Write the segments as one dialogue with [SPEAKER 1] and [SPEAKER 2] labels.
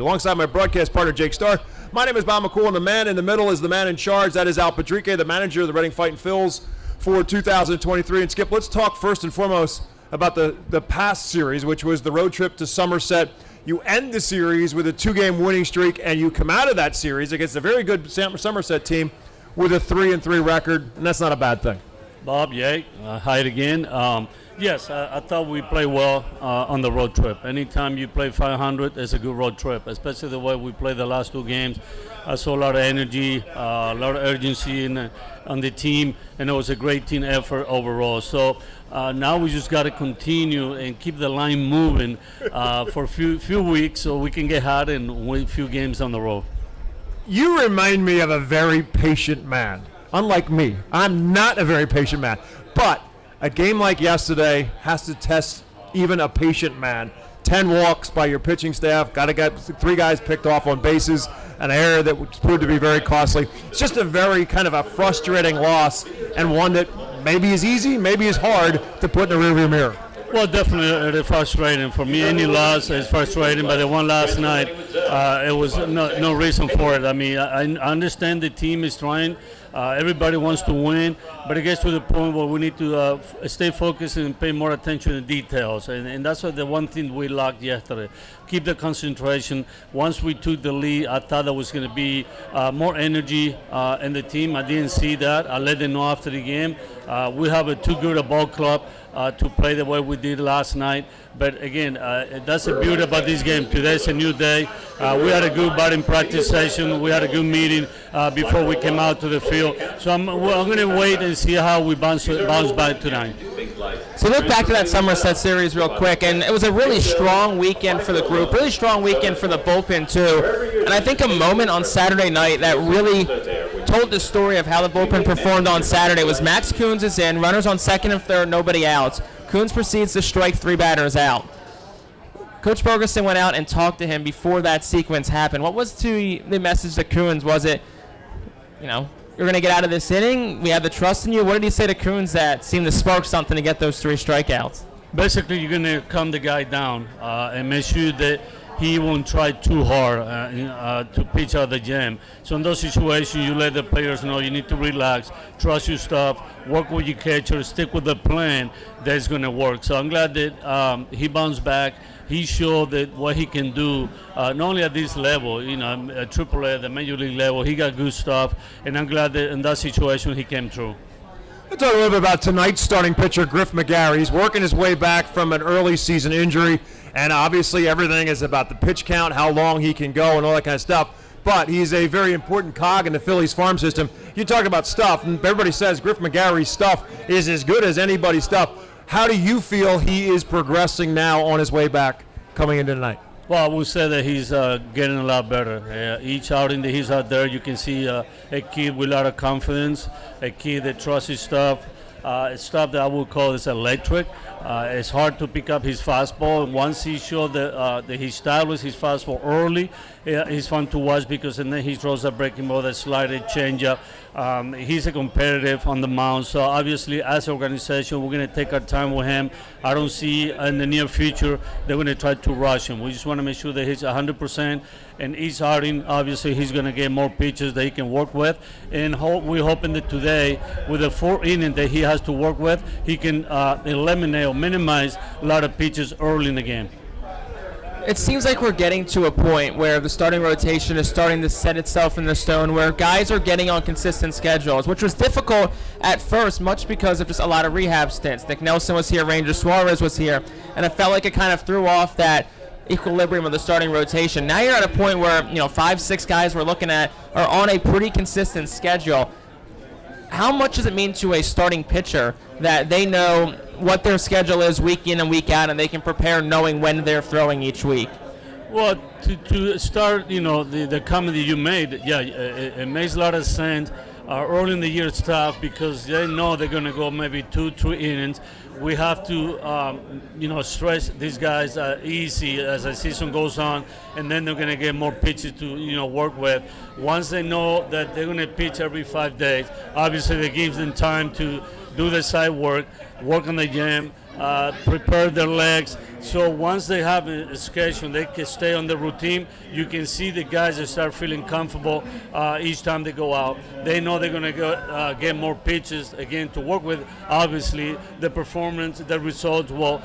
[SPEAKER 1] Alongside my broadcast partner, Jake Starr, my name is Bob McCool, and the man in the middle is the man in charge. That is Pedrique, the manager of the Reading Fightin Phils for 2023. And Skip, let's talk first and foremost about the past series, which was the road trip to Somerset. You end the series with a 2-game winning streak, and you come out of that series against a very good Somerset team with a 3-3 record, and that's not a bad thing.
[SPEAKER 2] Bob, hi again. Yes, I thought we played well on the road trip. Anytime you play 500, it's a good road trip, especially the way we played the last two games. I saw a lot of energy, a lot of urgency on the team, and it was a great team effort overall. So now we just got to continue and keep the line moving for a few weeks so we can get hot and win a few games on the road.
[SPEAKER 1] You remind me of a very patient man. Unlike me, I'm not a very patient man, but a game like yesterday has to test even a patient man. 10 walks by your pitching staff, got to get 3 guys picked off on bases, an error that would prove to be very costly. It's just a very kind of a frustrating loss, and one that maybe is easy, maybe is hard to put in the rearview mirror.
[SPEAKER 2] Well, definitely frustrating. For me, any loss is frustrating, but the one last night, it was no reason for it. I mean, I understand the team is trying. Everybody wants to win, but it gets to the point where we need to stay focused and pay more attention to details. And that's the one thing we lacked yesterday. Keep the concentration. Once we took the lead, I thought there was going to be more energy in the team. I didn't see that. I let them know after the game. We have too good a ball club to play the way we did last night. But again, that's the beauty about this game. Today's a new day. We had a good batting practice session. We had a good meeting before we came out to the field. So I'm going to wait and see how we bounce back tonight.
[SPEAKER 3] So look back to that Somerset series real quick, and it was a really strong weekend for the group, really strong weekend for the bullpen too. And I think a moment on Saturday night that really told the story of how the bullpen performed on Saturday was Max Coons is in, runners on second and third, nobody out. Coons proceeds to strike 3 batters out. Coach Ferguson went out and talked to him before that sequence happened. What was the message to Coons? Was it, you're going to get out of this inning, we have the trust in you? What did he say to Coons that seemed to spark something to get those 3 strikeouts?
[SPEAKER 2] Basically, you're going to calm the guy down and make sure that he won't try too hard to pitch out the jam. So in those situations, you let the players know you need to relax, trust your stuff, work with your catcher, stick with the plan that's going to work. So I'm glad that he bounced back. He showed that what he can do, not only at this level, at AAA, the major league level, he got good stuff, and I'm glad that in that situation he came through.
[SPEAKER 1] Let's talk a little bit about tonight's starting pitcher, Griff McGarry. He's working his way back from an early season injury, and obviously everything is about the pitch count, how long he can go, and all that kind of stuff. But he's a very important cog in the Phillies farm system. You talk about stuff, and everybody says Griff McGarry's stuff is as good as anybody's stuff. How do you feel he is progressing now on his way back coming into tonight?
[SPEAKER 2] Well, I would say that he's getting a lot better. Each outing that he's out there, you can see a kid with a lot of confidence, a kid that trusts his stuff. Stuff that I would call is electric. It's hard to pick up his fastball. Once he showed that his style is his fastball early, he's fun to watch because and then he throws a breaking ball, that slider, changeup. He's a competitive on the mound. So obviously, as an organization, we're going to take our time with him. I don't see in the near future they're going to try to rush him. We just want to make sure that he's 100%. And each outing, obviously, he's going to get more pitches that he can work with. And we're hoping that today, with the 4 innings that he has to work with, he can eliminate or minimize a lot of pitches early in the game.
[SPEAKER 3] It seems like we're getting to a point where the starting rotation is starting to set itself in the stone, where guys are getting on consistent schedules, which was difficult at first, much because of just a lot of rehab stints. Nick Nelson was here, Ranger Suarez was here, and it felt like it kind of threw off that equilibrium of the starting rotation. Now you're at a point where 5-6 guys we're looking at are on a pretty consistent schedule. How much does it mean to a starting pitcher that they know what their schedule is week in and week out, and they can prepare knowing when they're throwing each week?
[SPEAKER 2] Well, to start, the comment that you made, it makes a lot of sense. Early in the year it's tough because they know they're going to go maybe 2-3 innings. We have to, stress these guys easy as the season goes on, and then they're going to get more pitches to, work with. Once they know that they're going to pitch every 5 days, obviously that gives them time to do the side work on the jam, prepare their legs, So once they have a schedule, they can stay on the routine. You can see the guys that start feeling comfortable each time they go out. They know they're going to get more pitches again to work with. Obviously, the performance, the results will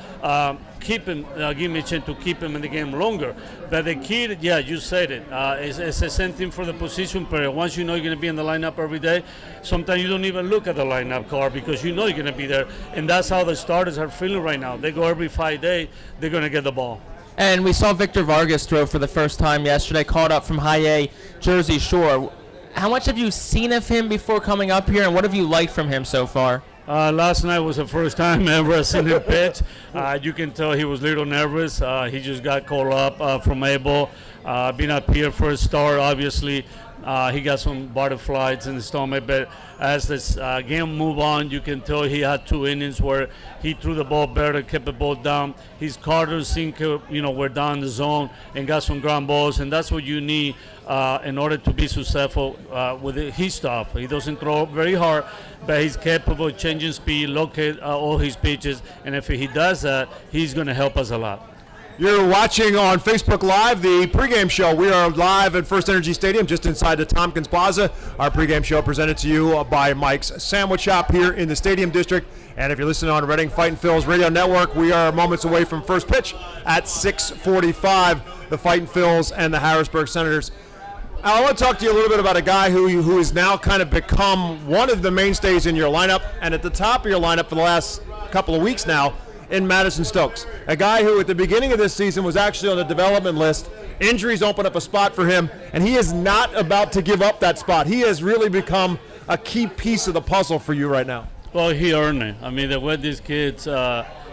[SPEAKER 2] keep him, give me a chance to keep him in the game longer. But the key, yeah, you said it. It's the same thing for the position player. Once you know you're going to be in the lineup every day, sometimes you don't even look at the lineup card because you know you're going to be there. And that's how the starters are feeling right now. They go every 5 days, they're going to get the ball.
[SPEAKER 3] And we saw Victor Vargas throw for the first time yesterday, called up from High A, Jersey Shore. How much have you seen of him before coming up here, and what have you liked from him so far?
[SPEAKER 2] Last night was the first time ever seen him pitch. You can tell he was a little nervous. He just got called up from Able. Been up here for a start, obviously. He got some butterflies in the stomach, but as this game moved on, you can tell he had 2 innings where he threw the ball better, kept the ball down. His cutters, sinker, were down the zone and got some ground balls, and that's what you need in order to be successful with his stuff. He doesn't throw very hard, but he's capable of changing speed, locate all his pitches, and if he does that, he's going to help us a lot.
[SPEAKER 1] You're watching on Facebook Live the pregame show. We are live at First Energy Stadium just inside the Tompkins Plaza. Our pregame show presented to you by Mike's Sandwich Shop here in the Stadium District. And if you're listening on Reading Fightin' Phil's radio network, we are moments away from first pitch at 6:45, the Fightin' Phil's and the Harrisburg Senators. Al, I want to talk to you a little bit about a guy who has now kind of become one of the mainstays in your lineup and at the top of your lineup for the last couple of weeks now, in Madison Stokes, a guy who at the beginning of this season was actually on the development list. Injuries open up a spot for him, and he is not about to give up that spot. He has really become a key piece of the puzzle for you right now.
[SPEAKER 2] Well, he earned it. I mean, the way this kid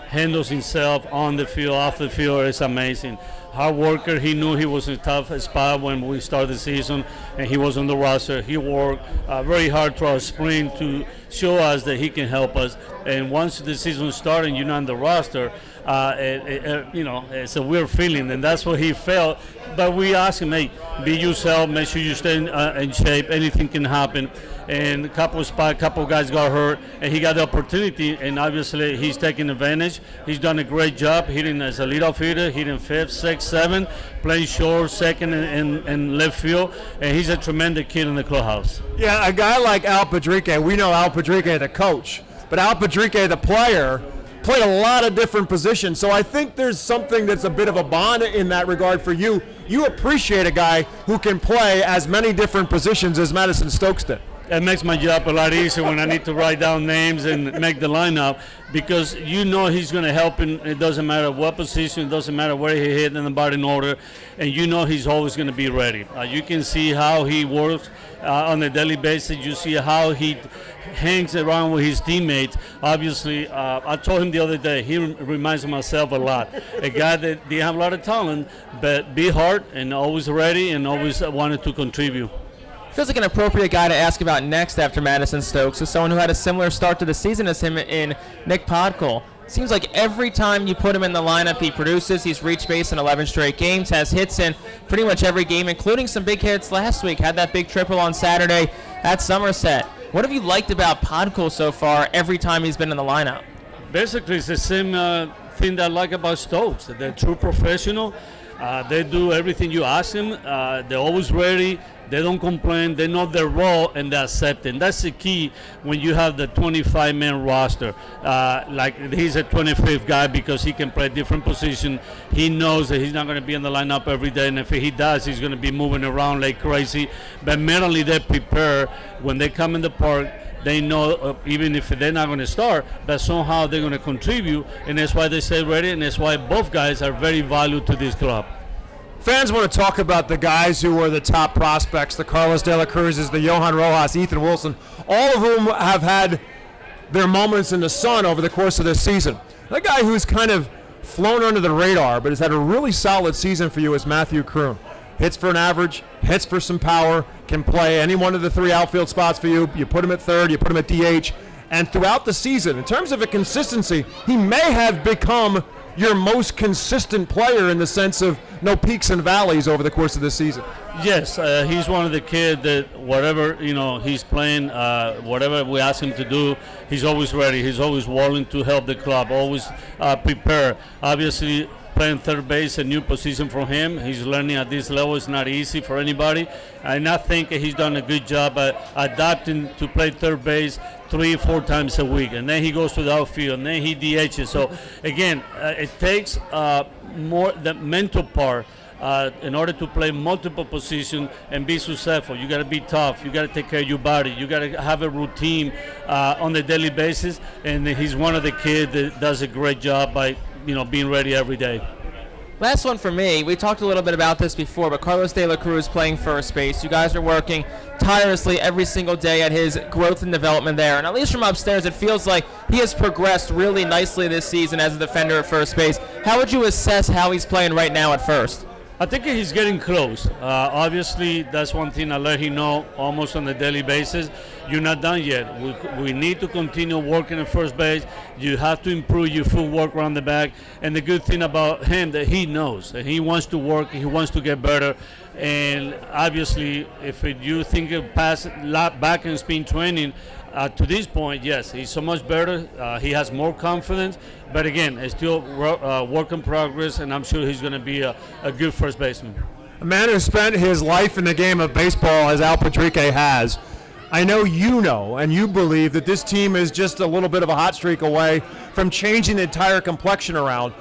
[SPEAKER 2] handles himself on the field, off the field is amazing. Hard worker. He knew he was in a tough spot when we started the season, and he was on the roster. He worked very hard throughout spring to show us that he can help us. And once the season started and you're not on the roster, it's a weird feeling, and that's what he felt. But we asked him, hey, be yourself, make sure you stay in shape. Anything can happen. And a couple guys got hurt, and he got the opportunity, and obviously he's taking advantage. He's done a great job hitting as a leadoff hitter, hitting 5th, 6th, 7th, playing short, second, and left field, and he's a tremendous kid in the clubhouse.
[SPEAKER 1] Yeah, a guy like Al Pedrique, we know Al Pedrique, the coach, but Al Pedrique, the player, played a lot of different positions. So I think there's something that's a bit of a bond in that regard for you. You appreciate a guy who can play as many different positions as Madison Stokes did.
[SPEAKER 2] It makes my job a lot easier when I need to write down names and make the lineup, because you know he's going to help him. It doesn't matter what position, it doesn't matter where he hit in the batting order, and you know he's always going to be ready. You can see how he works on a daily basis. You see how he hangs around with his teammates. Obviously, I told him the other day, he reminds myself a lot. A guy that didn't have a lot of talent, but be hard and always ready and always wanted to contribute.
[SPEAKER 3] Feels like an appropriate guy to ask about next after Madison Stokes is someone who had a similar start to the season as him in Nick Podkul. Seems like every time you put him in the lineup, he produces. He's reached base in 11 straight games, has hits in pretty much every game, including some big hits last week. Had that big triple on Saturday at Somerset. What have you liked about Podkul so far every time he's been in the lineup?
[SPEAKER 2] Basically, it's the same thing that I like about Stokes. They're true professional. They do everything you ask them. They're always ready. They don't complain. They know their role and they accept it. And that's the key when you have the 25-man roster. Like he's a 25th guy because he can play different positions. He knows that he's not going to be in the lineup every day, and if he does, he's going to be moving around like crazy. But mentally, they prepare. When they come in the park, they know even if they're not going to start, but somehow they're going to contribute, and that's why they stay ready, and that's why both guys are very valued to this club.
[SPEAKER 1] Fans want to talk about the guys who were the top prospects, the Carlos De La Cruzes, the Johan Rojas, Ethan Wilson, all of whom have had their moments in the sun over the course of this season. The guy who's kind of flown under the radar but has had a really solid season for you is Matthew Kroon. Hits for an average, hits for some power, can play any one of the 3 outfield spots for you. You put him at third, you put him at DH. And throughout the season, in terms of a consistency, he may have become your most consistent player in the sense of no peaks and valleys over the course of the season.
[SPEAKER 2] Yes, he's one of the kids that whatever he's playing, whatever we ask him to do, he's always ready. He's always willing to help the club, always prepare. Obviously, playing third base, a new position for him. He's learning at this level. It's not easy for anybody. And I think he's done a good job at adapting to play third base 3-4 times a week. And then he goes to the outfield, and then he DHs. So, again, it takes more the mental part in order to play multiple positions and be successful. You got to be tough. You got to take care of your body. You got to have a routine on a daily basis. And he's one of the kids that does a great job by being ready every day.
[SPEAKER 3] Last one for me. We talked a little bit about this before, but Carlos De La Cruz playing first base. You guys are working tirelessly every single day at his growth and development there. And at least from upstairs, it feels like he has progressed really nicely this season as a defender at first base. How would you assess how he's playing right now at first?
[SPEAKER 2] I think he's getting close. Obviously, that's one thing I let him know almost on a daily basis. You're not done yet. We need to continue working at first base. You have to improve your footwork around the back. And the good thing about him that he knows that he wants to work, he wants to get better. And obviously, if you think of past back in spin training, to this point, yes, he's so much better. He has more confidence. But again, it's still work in progress, and I'm sure he's going to be a good first baseman.
[SPEAKER 1] A man who spent his life in the game of baseball, as Al Pedrique has. I know you know, and you believe that this team is just a little bit of a hot streak away from changing the entire complexion around.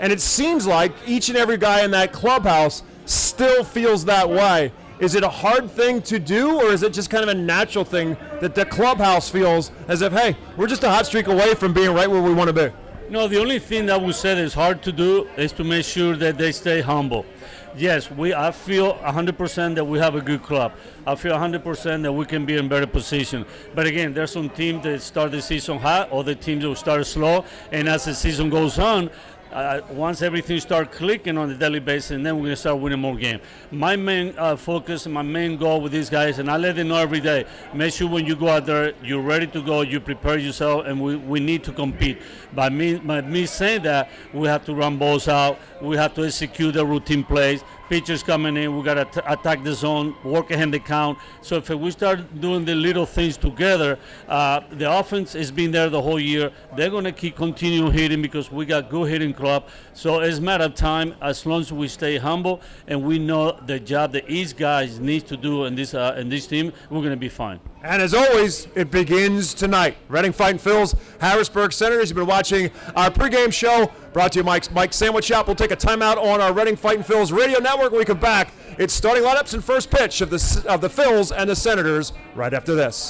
[SPEAKER 1] And it seems like each and every guy in that clubhouse still feels that way. Is it a hard thing to do, or is it just kind of a natural thing that the clubhouse feels as if, hey, we're just a hot streak away from being right where we want to be?
[SPEAKER 2] No, the only thing that we said is hard to do is to make sure that they stay humble. Yes, I feel 100% that we have a good club. I feel 100% that we can be in better position. But again, there's some teams that start the season hot, other teams will start slow, and as the season goes on, once everything starts clicking on the daily basis, and then we're going to start winning more games. My main focus and my main goal with these guys, and I let them know every day, make sure when you go out there, you're ready to go, you prepare yourself, and we need to compete. By me saying that, we have to run balls out, we have to execute the routine plays, pitchers coming in, we got to attack the zone, work ahead the count. So if we start doing the little things together, the offense has been there the whole year. They're going to keep continuing hitting because we got good hitting club. So it's a matter of time as long as we stay humble and we know the job that each guy needs to do in this team, we're going to be fine.
[SPEAKER 1] And as always, it begins tonight. Reading Fightin' Phil's Harrisburg Senators. You've been watching our pregame show brought to you by Mike's Sandwich Shop. We'll take a timeout on our Reading Fightin' Phil's radio network. When we come back, it's starting lineups and first pitch of the Phils and the Senators right after this.